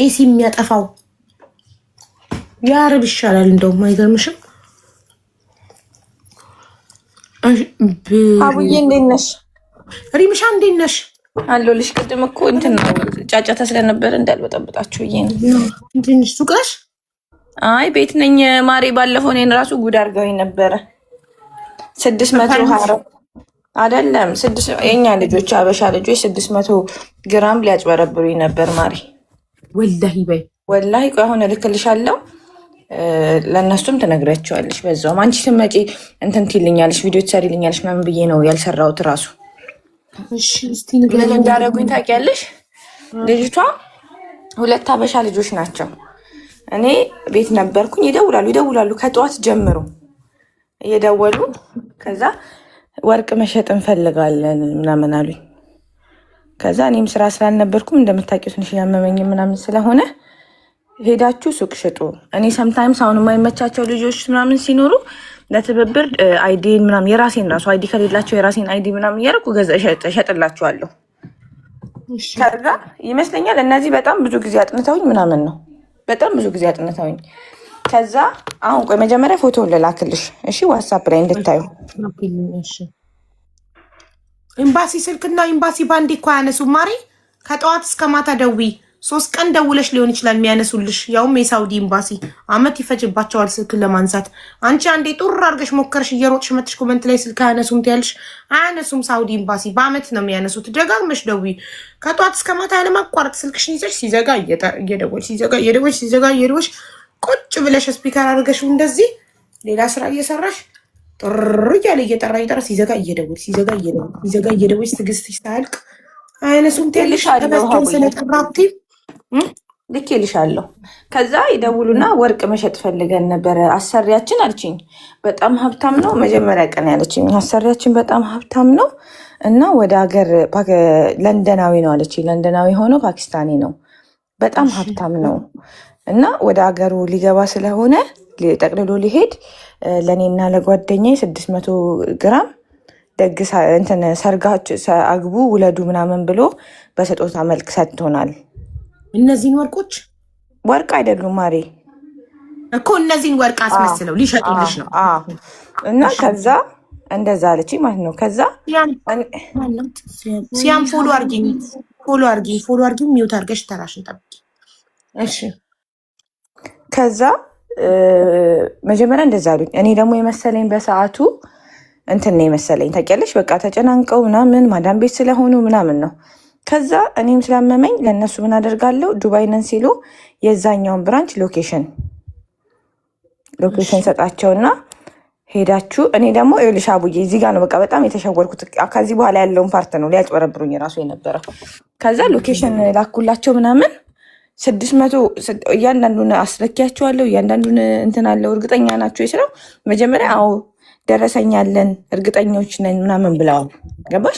ኤሲ የሚያጠፋው ያረብ ይሻላል። እንደውም አይገርምሽም? አቡዬ እንዴት ነሽ? ሪምሻ እንዴት ነሽ? አለሁልሽ። ቅድም እኮ እንትን ነው ጫጫታ ስለነበረ እንዳልበጠብጣችሁ ብዬ ነው። ትንሽ ሱቅ ነሽ? አይ ቤት ነኝ ማሬ። ባለፈው እኔን ራሱ ጉድ አድርገውኝ ነበረ። 620 አይደለም የኛ ልጆች አበሻ ልጆች 600 ግራም ሊያጭበረብሩኝ ነበር ማሬ። ወላሂ በይ ወላሂ። ቆይ አሁን እልክልሻለሁ፣ ለእነሱም ትነግሪያቸዋለሽ። በዛውም አንቺ ስትመጪ እንትን ትይልኛለሽ፣ ቪዲዮ ትሰሪልኛለሽ ምናምን ብዬ ነው ያልሰራሁት ራሱ። ምን እንዳደረጉኝ ታውቂያለሽ? ልጅቷ 2 አበሻ ልጆች ናቸው። እኔ ቤት ነበርኩኝ። ይደውላሉ ከጠዋት ጀምሮ እየደወሉ ከዛ ወርቅ መሸጥ እንፈልጋለን ምናምን አሉኝ። ከዛ እኔም ስራ ስላልነበርኩም እንደምታውቂው ትንሽ ያመመኝ ምናምን ስለሆነ ሄዳችሁ ሱቅ ሽጡ። እኔ ሰምታይምስ አሁን የማይመቻቸው ልጆች ምናምን ሲኖሩ ለትብብር አይዲን ምናምን የራሴን ራሱ አይዲ ከሌላቸው የራሴን አይዲ ምናምን እያደረኩ እሸጥላችኋለሁ። ከዛ ይመስለኛል እነዚህ በጣም ብዙ ጊዜ አጥንተውኝ ምናምን ነው፣ በጣም ብዙ ጊዜ አጥንተውኝ። ከዛ አሁን ቆይ መጀመሪያ ፎቶውን ልላክልሽ እሺ፣ ዋትሳፕ ላይ እንድታዩ። ኤምባሲ ስልክና ኤምባሲ ባንዴ እኮ አያነሱም ማሪ። ከጠዋት እስከ ማታ ደዊ 3 ቀን ደውለሽ ሊሆን ይችላል የሚያነሱልሽ። ያውም የሳውዲ ኤምባሲ አመት ይፈጅባቸዋል ስልክ ለማንሳት። አንቺ አንዴ ጡር አድርገሽ ሞከርሽ እየሮጥሽ መጥሽ ኮመንት ላይ ስልክ አያነሱም ትያለሽ። አያነሱም። ሳውዲ ኤምባሲ በአመት ነው የሚያነሱት። ደጋግመሽ ደዊ ከጠዋት እስከ ማታ ያለማቋረጥ ስልክሽን ይዘሽ ሲዘጋ እየደወልሽ ሲዘጋ እየደወልሽ ቁጭ ብለሽ ስፒከር አድርገሽ እንደዚህ ሌላ ስራ እየሰራሽ ጥር እያለ እየጠራ ሲዘጋ እየደወልሽ ትዕግስትሽ ሳያልቅ አይነሱም ትልሽ ልኬልሻለሁ። ከዛ ይደውሉና ወርቅ መሸጥ ፈልገን ነበረ አሰሪያችን አልችኝ። በጣም ሀብታም ነው። መጀመሪያ ቀን ያለችኝ አሰሪያችን በጣም ሀብታም ነው እና ወደ ሀገር ለንደናዊ ነው አለችኝ። ለንደናዊ ሆኖ ፓኪስታኒ ነው። በጣም ሀብታም ነው እና ወደ ሀገሩ ሊገባ ስለሆነ ጠቅልሎ ሊሄድ ለእኔና ለጓደኛዬ 600 ግራም ደግሳ እንትን ሰርጋችሁ አግቡ ውለዱ ምናምን ብሎ በስጦታ መልክ ሰጥቶናል። እነዚህን ወርቆች ወርቅ አይደሉም ማሬ እኮ እነዚህን ወርቅ አስመስለው ሊሸጡልሽ ነው። እና ከዛ እንደዛ አለች ማለት ነው። ከዛ ሲያም ፎሎ አርጊኝ ሚውት አርገሽ ተራሽን ጠብቂ እሺ። ከዛ መጀመሪያ እንደዛ አሉኝ። እኔ ደግሞ የመሰለኝ በሰዓቱ እንትን ነው የመሰለኝ ታውቂያለሽ፣ በቃ ተጨናንቀው ምናምን ማዳም ቤት ስለሆኑ ምናምን ነው። ከዛ እኔም ስላመመኝ ለእነሱ ምን አደርጋለሁ፣ ዱባይ ነን ሲሉ የዛኛውን ብራንች ሎኬሽን ሰጣቸውና ሄዳችሁ እኔ ደግሞ ይኸውልሽ አቡዬ እዚህ ጋር ነው በቃ በጣም የተሸወርኩት። ከዚህ በኋላ ያለውን ፓርት ነው ሊያጭበረብሩኝ ራሱ የነበረው። ከዛ ሎኬሽን ላኩላቸው ምናምን 600 እያንዳንዱን አስረኪያቸዋለሁ። እያንዳንዱን እንትን አለው። እርግጠኛ ናቸው የስራው መጀመሪያ አዎ ደረሰኛለን እርግጠኞች ነን ምናምን ብለዋል። ገባሽ?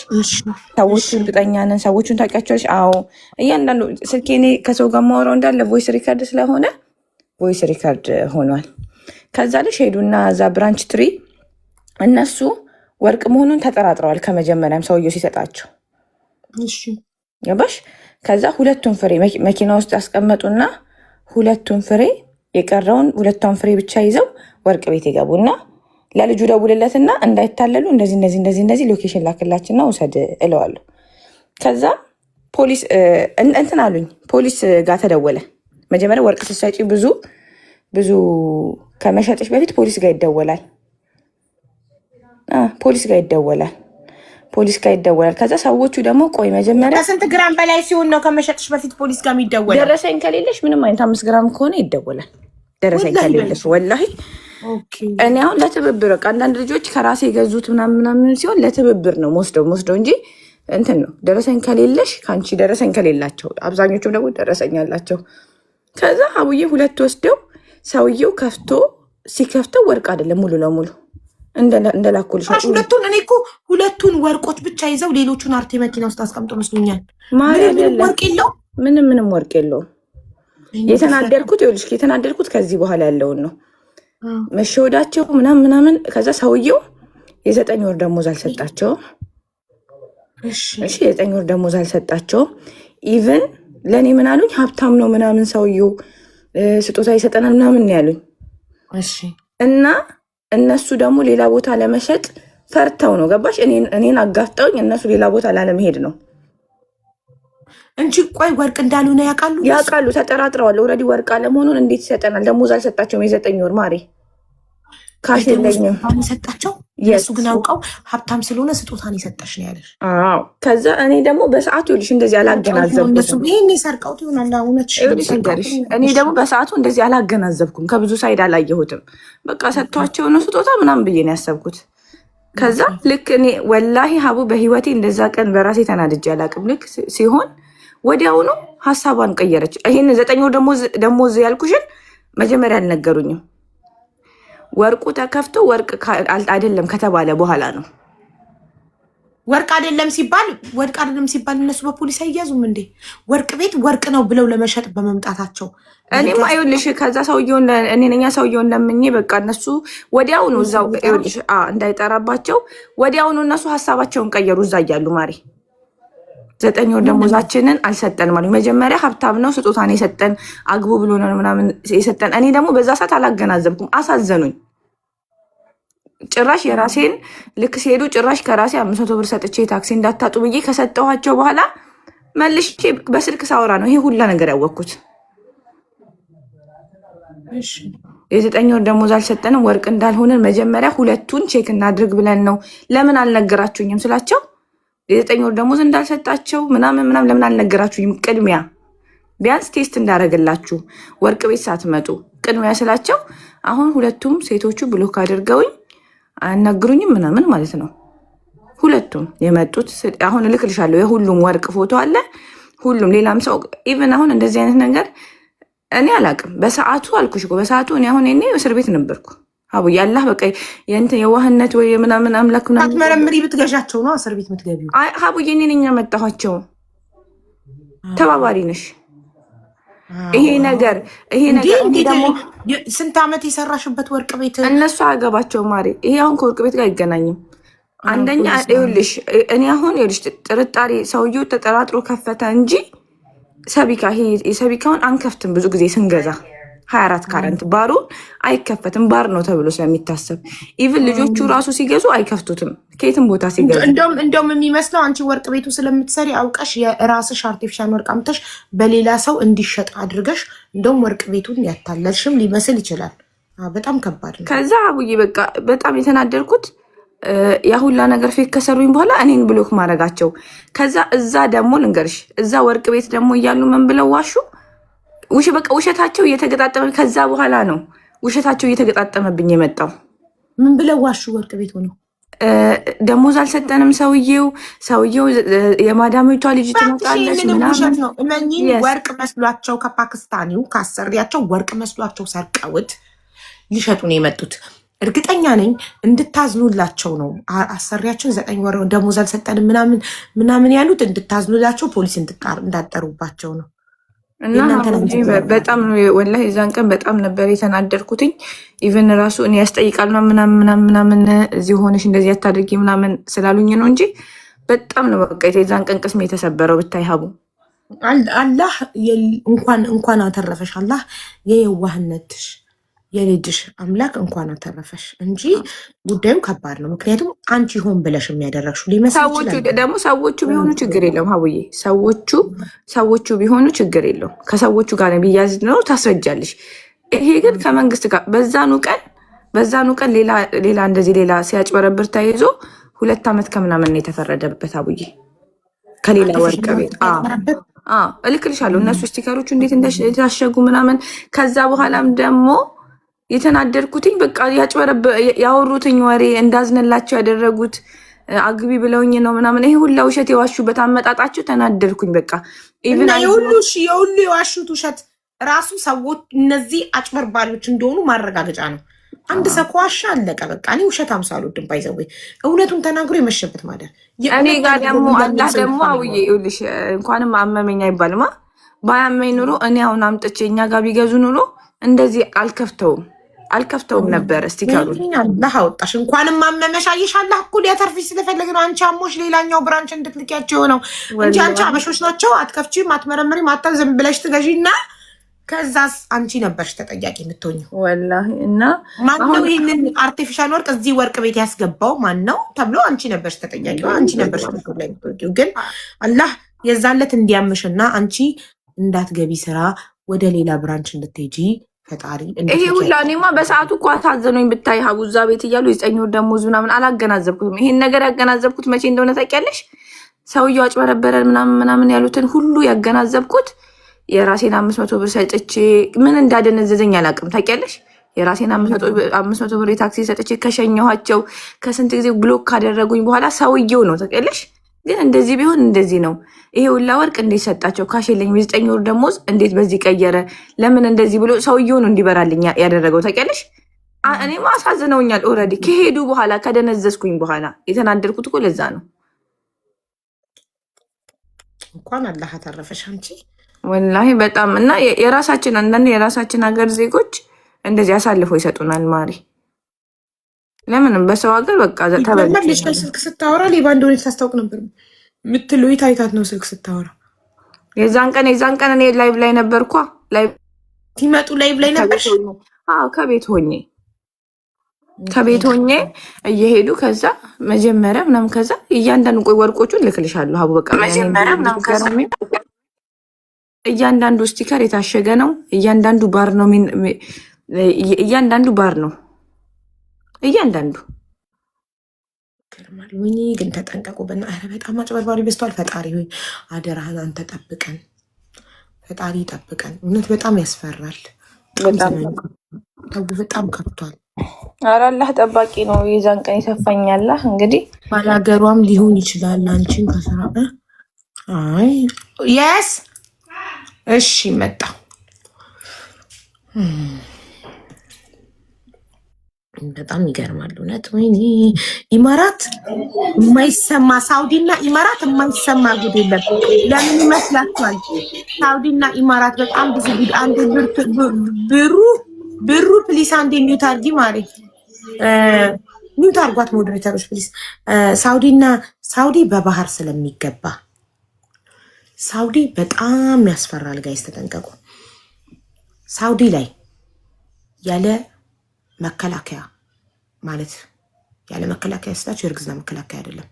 ሰዎቹ እርግጠኛ ነን። ሰዎቹን ታውቂያቸዋለሽ? አዎ እያንዳንዱ ስልኬ እኔ ከሰው ጋር ማወራው እንዳለ ቮይስ ሪከርድ ስለሆነ ቮይስ ሪከርድ ሆኗል። ከዛ ልሽ ሄዱና እዛ ብራንች ትሪ እነሱ ወርቅ መሆኑን ተጠራጥረዋል ከመጀመሪያም ሰውየው ሲሰጣቸው። ገባሽ? ከዛ 2ቱን ፍሬ መኪና ውስጥ ያስቀመጡና 2ቱን ፍሬ የቀረውን 2ቷን ፍሬ ብቻ ይዘው ወርቅ ቤት ይገቡና ለልጁ ደውልለትና እንዳይታለሉ እንደዚህ ሎኬሽን ላክላችና ውሰድ እለዋለሁ። ከዛ ፖሊስ እንትን አሉኝ። ፖሊስ ጋር ተደወለ። መጀመሪያ ወርቅ ስትሰጪ ብዙ ከመሸጥሽ በፊት ፖሊስ ጋር ይደወላል። ፖሊስ ጋር ይደወላል። ከዛ ሰዎቹ ደግሞ ቆይ መጀመሪያ ከስንት ግራም በላይ ሲሆን ነው ከመሸጥሽ በፊት ፖሊስ ጋር የሚደወላል? ደረሰኝ ከሌለሽ ምንም አይነት 5 ግራም ከሆነ ይደወላል። ደረሰኝ ከሌለሽ ወላሂ እኔ አሁን ለትብብር በቃ አንዳንድ ልጆች ከራሴ የገዙት ምናምን ሲሆን ለትብብር ነው ወስደው እንጂ እንትን ነው። ደረሰኝ ከሌለሽ ከአንቺ ደረሰኝ ከሌላቸው አብዛኞቹም ደግሞ ደረሰኝ አላቸው። ከዛ አቡዬ 2 ወስደው ሰውየው ሲከፍተው ወርቅ አይደለም ሙሉ ለሙሉ እንደላኩልሽ 2ቱን። እኔ እኮ 2ቱን ወርቆች ብቻ ይዘው ሌሎቹን አርቴ መኪና ውስጥ አስቀምጦ መስሎኛል። ወርቅ የለው ምንም ወርቅ የለውም። የተናደድኩት ከዚህ በኋላ ያለውን ነው መሸወዳቸው ምናምን። ከዛ ሰውየው የ9 ወር ደሞዝ አልሰጣቸውም። እሺ የ9 ወር ደሞዝ አልሰጣቸውም። ኢቨን ለእኔ ምን አሉኝ? ሀብታም ነው ምናምን ሰውየው ስጦታ ይሰጠናል ምናምን ያሉኝ። እሺ እና እነሱ ደግሞ ሌላ ቦታ ለመሸጥ ፈርተው ነው ገባሽ? እኔን አጋፍጠውኝ እነሱ ሌላ ቦታ ላለመሄድ ነው እንጂ። ቆይ ወርቅ እንዳልሆነ ያውቃሉ? ያውቃሉ፣ ተጠራጥረዋል። ኦልሬዲ ወርቅ አለመሆኑን እንዴት ይሰጠናል? ደሞዝ አልሰጣቸውም። የ9 ወር ማሬ ካሽ የለኝም ሰጣቸው። እሱ ግን አውቀው ሀብታም ስለሆነ ስጦታን የሰጠሽ ነው ያለሽ። ከዛ እኔ ደግሞ በሰዓቱ ይኸውልሽ እንደዚህ አላገናዘብኩም። ይሄን የሰርቀውት ይሆናል እውነትሽ። እኔ ደግሞ በሰዓቱ እንደዚህ አላገናዘብኩም። ከብዙ ሳይድ አላየሁትም። በቃ ሰጥቷቸው ነው ስጦታ ምናምን ብዬ ነው ያሰብኩት። ከዛ ልክ እኔ ወላሂ ሀቡ በህይወቴ እንደዛ ቀን በራሴ ተናድጄ አላውቅም። ልክ ሲሆን ወዲያውኑ ሀሳቧን ቀየረች። ይህን 9 ወር ደሞዝ ያልኩሽን መጀመሪያ አልነገሩኝም። ወርቁ ተከፍቶ ወርቅ አይደለም ከተባለ በኋላ ነው። ወርቅ አይደለም ሲባል እነሱ በፖሊስ አይያዙም እንዴ? ወርቅ ቤት ወርቅ ነው ብለው ለመሸጥ በመምጣታቸው እኔም አይኸውልሽ ከዛ ሰውየውን ለምኜ በቃ እነሱ ወዲያውኑ እዛው ይኸውልሽ እንዳይጠራባቸው ወዲያውኑ እነሱ ሀሳባቸውን ቀየሩ። እዛ እያሉ ማሪ 9 ወር ደሞዛችንን አልሰጠንም አሉ። መጀመሪያ ሀብታም ነው ስጦታን የሰጠን አግቡ ብሎ ነው ምናምን የሰጠን። እኔ ደግሞ በዛ ሰዓት አላገናዘብኩም። አሳዘኑኝ። ጭራሽ የራሴን ልክ ሲሄዱ ጭራሽ ከራሴ 500 ብር ሰጥቼ ታክሲ እንዳታጡ ብዬ ከሰጠኋቸው በኋላ መልሼ በስልክ ሳወራ ነው ይሄ ሁላ ነገር ያወቅኩት። የ9 ወር ደሞዝ አልሰጠንም ወርቅ እንዳልሆንን መጀመሪያ ሁለቱን ቼክ እናድርግ ብለን ነው። ለምን አልነገራችሁኝም ስላቸው የ9 ወር ደሞዝ እንዳልሰጣቸው ምናምን ለምን አልነገራችሁኝም? ቅድሚያ ቢያንስ ቴስት እንዳደረግላችሁ ወርቅ ቤት ሳትመጡ ቅድሚያ ስላቸው አሁን ሁለቱም ሴቶቹ ብሎክ አድርገውኝ አያናግሩኝም ምናምን ማለት ነው። ሁለቱም የመጡት አሁን እልክልሻለሁ። የሁሉም ወርቅ ፎቶ አለ። ሁሉም ሌላም ሰው ኢቨን አሁን እንደዚህ አይነት ነገር እኔ አላውቅም። በሰዓቱ አልኩሽ እኮ በሰዓቱ እኔ አሁን እኔ እስር ቤት ነበርኩ። አቡ ያላህ በቃ የእንትን የዋህነት ወይ ምናምን አምላክ ምናምን አትመረምሪ ብትገዣቸው ነው እስር ቤት የምትገቢው። አይ ሀቡ የኔ ነኝ ያመጣኋቸው። ተባባሪ ነሽ። ይሄ ነገር ደግሞ ስንት ዓመት የሰራሽበት ወርቅ ቤት እነሱ አያገባቸው ማሪ። ይሄ አሁን ከወርቅ ቤት ጋር አይገናኝም። አንደኛ ይኸውልሽ እኔ አሁን ይኸውልሽ ጥርጣሬ ሰውዬው ተጠራጥሮ ከፈተ እንጂ ሰቢካ ይሄ የሰቢካውን አንከፍትም። ብዙ ጊዜ ስንገዛ 24 ካረንት ባሩን አይከፈትም። ባር ነው ተብሎ ስለሚታሰብ ኢቭን ልጆቹ ራሱ ሲገዙ አይከፍቱትም። ከየትም ቦታ ሲገዙ እንደውም የሚመስለው አንቺ ወርቅ ቤቱ ስለምትሰሪ አውቀሽ የራስሽ አርቲፊሻል ወርቅ አምጥተሽ በሌላ ሰው እንዲሸጥ አድርገሽ እንደውም ወርቅ ቤቱን ያታለልሽም ሊመስል ይችላል። በጣም ከባድ ነው። ከዛ አቡዬ በቃ በጣም የተናደርኩት ያ ሁላ ነገር ፌክ ከሰሩኝ በኋላ እኔን ብሎክ ማድረጋቸው። ከዛ እዛ ደግሞ ልንገርሽ እዛ ወርቅ ቤት ደግሞ እያሉ ምን ብለው ዋሹ። በቃ ውሸታቸው እየተገጣጠመ ከዛ በኋላ ነው ውሸታቸው እየተገጣጠመብኝ የመጣው። ምን ብለው ዋሹ? ወርቅ ቤት ሆነው ደሞዝ አልሰጠንም ሰውየው የማዳሚቷ ልጅ ትመጣለች ምናምን ወርቅ መስሏቸው ከፓኪስታኒው ካሰሪያቸው ወርቅ መስሏቸው ሰርቀውት ሊሸጡ ነው የመጡት። እርግጠኛ ነኝ እንድታዝኑላቸው ነው አሰሪያችን 9 ወር ደሞዝ አልሰጠንም ምናምን ያሉት እንድታዝኑላቸው ፖሊስ እንዳጠሩባቸው ነው። እና በጣም ነው ወላሂ የዛን ቀን በጣም ነበር የተናደርኩትኝ። ኢቨን ራሱ እኔ ያስጠይቃል ምናምን እዚህ ሆነሽ እንደዚህ ያታድርጊ ምናምን ስላሉኝ ነው እንጂ በጣም ነው በቃ የዛን ቀን ቅስሜ የተሰበረው። ብታይ ሀቡ አላህ እንኳን አተረፈሽ። አላህ የየዋህነትሽ የልጅሽ አምላክ እንኳን አተረፈሽ እንጂ ጉዳዩ ከባድ ነው። ምክንያቱም አንቺ ሆን ብለሽ የሚያደረግሽው ሊመስል ይችላል። ደግሞ ሰዎቹ ቢሆኑ ችግር የለውም ሀቡዬ፣ ሰዎቹ ቢሆኑ ችግር የለውም። ከሰዎቹ ጋር ቢያዝ ነው ታስረጃለሽ። ይሄ ግን ከመንግስት ጋር በዛኑ ቀን ሌላ እንደዚህ ሌላ ሲያጭበረብር ተይዞ 2 ዓመት ከምናምን የተፈረደበት ሀቡዬ ከሌላ ወርቅ ቤት እልክልሻለሁ። እነሱ ስቲከሮቹ እንዴት እንደታሸጉ ምናምን ከዛ በኋላም ደግሞ የተናደርኩትኝ በቃ ያወሩትኝ ወሬ እንዳዝነላቸው ያደረጉት አግቢ ብለውኝ ነው ምናምን ይሄ ሁላ ውሸት የዋሹበት አመጣጣቸው ተናደርኩኝ። በቃ የሁሉ የዋሹት ውሸት ራሱ ሰዎች እነዚህ አጭበርባሪዎች እንደሆኑ ማረጋገጫ ነው። አንድ ሰው ከዋሻ አለቀ በቃ። እኔ ውሸት አልወድም። ባይዘው እውነቱን ተናግሮ የመሸበት ማደር። እኔ ጋር ደግሞ አላህ ደግሞ አውዬ ይኸውልሽ እንኳንም አመመኝ አይባልማ። ባያመኝ ኑሮ እኔ አሁን አምጥቼ እኛ ጋር ቢገዙ ኑሮ እንደዚህ አልከፍተውም አልከፍተውም ነበር ስቲከሩን። አላህ አወጣሽ። እንኳንም አመመሽ። አየሽ አላህ እኮ ሊያተርፍሽ ስለፈለግ ነው። አንቺ አሞሽ ሌላኛው ብራንች እንድትልኪያቸው ነው እንጂ አንቺ አበሾች ናቸው። አትከፍቺም፣ አትመረምሪም፣ ዝም ብለሽ ትገዢና ከዛስ አንቺ ነበርሽ ተጠያቂ የምትሆኚው ወላሂ። እና ማነው ይህንን አርቲፊሻል ወርቅ እዚህ ወርቅ ቤት ያስገባው ማነው ተብሎ አንቺ ነበርሽ ተጠያቂ፣ አንቺ ነበርሽ ላይ የምትወጪው። ግን አላህ የዛለት እንዲያምሽና አንቺ እንዳትገቢ ስራ ወደ ሌላ ብራንች እንድትሄጂ ፈጣሪ ይሄ ሁላ እኔማ በሰዓቱ እኮ አሳዘኑኝ ብታይ። ሀቡዛ ቤት እያሉ የ9 ወር ደሞዝ ምናምን አላገናዘብኩትም። ይሄን ነገር ያገናዘብኩት መቼ እንደሆነ ታውቂያለሽ? ሰውየው አጭበረበረን ምናምን ያሉትን ሁሉ ያገናዘብኩት የራሴን 500 ብር ሰጥቼ ምን እንዳደነዘዘኝ አላውቅም። ታውቂያለሽ? የራሴን 500 ብር የታክሲ ሰጥቼ ከሸኘኋቸው ከስንት ጊዜ ብሎክ ካደረጉኝ በኋላ ሰውየው ነው ታውቂያለሽ። ግን እንደዚህ ቢሆን እንደዚህ ነው። ይሄ ሁላ ወርቅ እንዴት ሰጣቸው? ካሽ የለኝም። የ9 ወር ደሞዝ እንዴት በዚህ ቀየረ? ለምን እንደዚህ ብሎ ሰውየው ነው እንዲበራልኝ ያደረገው ታውቂያለሽ። እኔማ አሳዝነውኛል። ኦልሬዲ ከሄዱ በኋላ ከደነዘዝኩኝ በኋላ የተናደድኩት እኮ ለዛ ነው። እንኳን አላህ አተረፈሽ አንቺ ወላሂ በጣም እና የራሳችን አንዳንድ የራሳችን ሀገር ዜጎች እንደዚህ አሳልፈው ይሰጡናል። ማሪ ለምንም በሰው ሀገር በቃ ተበልሽ። ስልክ ስታወራ ሌባ እንደሆነ ታስታውቅ ነበር ምትለው የታይታት ነው። ስልክ ስታወራ የዛን ቀን እኔ ላይቭ ላይ ነበርኳ። ላይቭ ሲመጡ ላይቭ ላይ ነበርሽ? አዎ ከቤት ሆኜ እየሄዱ ከዛ መጀመሪያ ምናምን ከዛ እያንዳንዱ ቆይ ወርቆቹን ልክልሻለሁ። አቡ በቃ መጀመሪያ ምናምን ከዛ እያንዳንዱ ስቲከር የታሸገ ነው። እያንዳንዱ ባር ነው። እያንዳንዱ ባር ነው። እያንዳንዱ ወይኔ ግን ተጠንቀቁ። በጣም አጭበርባሪ በዝቷል። ፈጣሪ ሆይ አደራህን አንተ ጠብቀን፣ ፈጣሪ ጠብቀን። እውነት በጣም ያስፈራል። በጣም ከብቷል። ኧረ አላህ ጠባቂ ነው። የዛን ቀን ይሰፋኛል። እንግዲህ ባላገሯም ሊሆን ይችላል። አንቺን ከስራ አይ የስ እሺ መጣ። በጣም ይገርማል እውነት። ወይኔ ኢማራት የማይሰማ ሳውዲና ኢማራት የማይሰማ ጉድ የለም። ለምን ይመስላችኋል? ሳውዲና ኢማራት በጣም ብዙ ጉድ። አንድ ብሩ ፕሊስ አንዴ ሚውት አድርጊ ማሪ፣ ሚውት አድርጓት ሞዴሬተሮች ፕሊስ። ሳውዲ በባህር ስለሚገባ ሳውዲ በጣም ያስፈራል። ጋይስ ተጠንቀቁ። ሳውዲ ላይ ያለ መከላከያ ማለት ያለ መከላከያ ስላችሁ የእርግዝና መከላከያ አይደለም።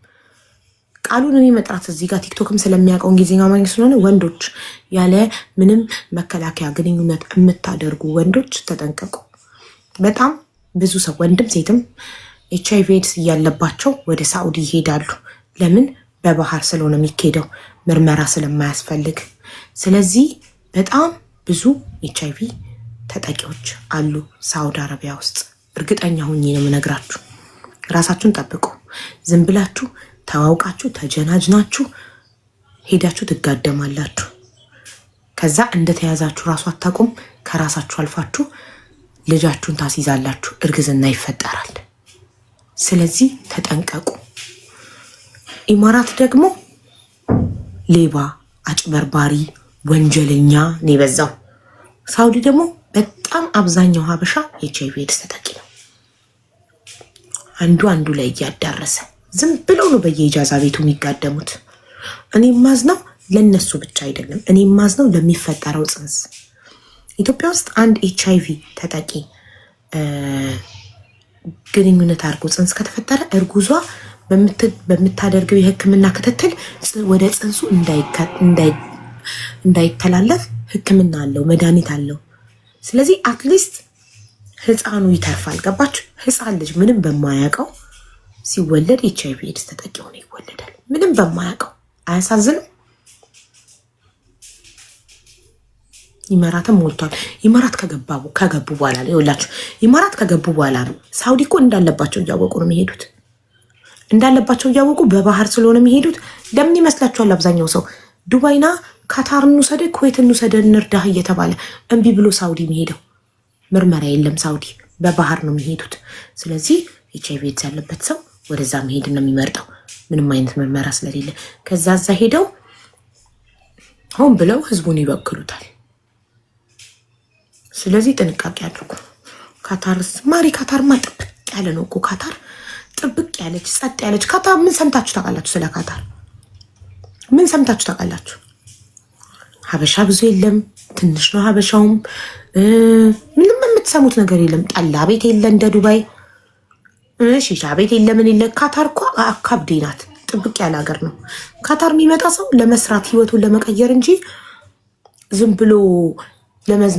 ቃሉን እኔ መጥራት እዚህ ጋር ቲክቶክም ስለሚያውቀው እንግሊዝኛ ማግኘት ስለሆነ ወንዶች ያለ ምንም መከላከያ ግንኙነት የምታደርጉ ወንዶች ተጠንቀቁ። በጣም ብዙ ሰው ወንድም ሴትም HIV ኤድስ እያለባቸው ወደ ሳኡዲ ይሄዳሉ። ለምን? በባህር ስለሆነ የሚካሄደው ምርመራ ስለማያስፈልግ። ስለዚህ በጣም ብዙ HIV ተጠቂዎች አሉ ሳውዲ አረቢያ ውስጥ። እርግጠኛ ሁኜ ነው የምነግራችሁ። ራሳችሁን ጠብቁ። ዝም ብላችሁ ተዋውቃችሁ ተጀናጅናችሁ ሄዳችሁ ትጋደማላችሁ። ከዛ እንደተያዛችሁ ራሱ አታውቁም። ከራሳችሁ አልፋችሁ ልጃችሁን ታስይዛላችሁ። እርግዝና ይፈጠራል። ስለዚህ ተጠንቀቁ። ኢማራት ደግሞ ሌባ፣ አጭበርባሪ፣ ወንጀለኛ ነው የበዛው። ሳውዲ ደግሞ በጣም አብዛኛው ሀበሻ HIV ኤድስ ተጠቂ ነው። አንዱ ላይ እያዳረሰ ዝም ብለው ነው በየኢጃዛ ቤቱ የሚጋደሙት። እኔ ማዝነው ለነሱ ብቻ አይደለም። እኔ ማዝነው ለሚፈጠረው ጽንስ። ኢትዮጵያ ውስጥ አንድ HIV ተጠቂ ግንኙነት አድርጎ ጽንስ ከተፈጠረ እርጉዟ በምታደርገው የሕክምና ክትትል ወደ ጽንሱ እንዳይተላለፍ ሕክምና አለው፣ መድኃኒት አለው። ስለዚህ አትሊስት ህፃኑ ይተርፋል። ገባችሁ? ህፃን ልጅ ምንም በማያውቀው ሲወለድ HIV ኤድስ ተጠቂ ሆኖ ይወለዳል። ምንም በማያውቀው። አያሳዝንም? ኢማራትም ሞልቷል። ኢማራት ከገቡ በኋላ ነው ይኸውላችሁ፣ ኢማራት ከገቡ በኋላ ነው። ሳውዲ እኮ እንዳለባቸው እያወቁ ነው የሚሄዱት። እንዳለባቸው እያወቁ በባህር ስለሆነ የሚሄዱት። ለምን ይመስላችኋል? አብዛኛው ሰው ዱባይና ካታር እንውሰደ፣ ኩዌት እንውሰደ፣ እንርዳህ እየተባለ እምቢ ብሎ ሳውዲ የሚሄደው። ምርመራ የለም ሳውዲ፣ በባህር ነው የሚሄዱት። ስለዚህ HIV ኤድስ ያለበት ሰው ወደዛ መሄድ ነው የሚመርጠው፣ ምንም አይነት ምርመራ ስለሌለ። ከዛ እዛ ሄደው ሆን ብለው ህዝቡን ይበክሉታል። ስለዚህ ጥንቃቄ አድርጉ። ካታርስ ማሪ ካታርማ ጥብቅ ያለ ነው እኮ ካታር ጥብቅ ያለች ጸጥ ያለች ካታር። ምን ሰምታችሁ ታውቃላችሁ? ስለ ካታር ምን ሰምታችሁ ታውቃላችሁ? ሀበሻ ብዙ የለም፣ ትንሽ ነው ሀበሻውም። ምንም የምትሰሙት ነገር የለም። ጠላ ቤት የለ እንደ ዱባይ፣ ሺሻ ቤት የለ፣ ምን የለ። ካታር እኮ አካብዴ ናት። ጥብቅ ያለ ሀገር ነው ካታር። የሚመጣ ሰው ለመስራት ህይወቱን ለመቀየር እንጂ ዝም ብሎ ለመዝ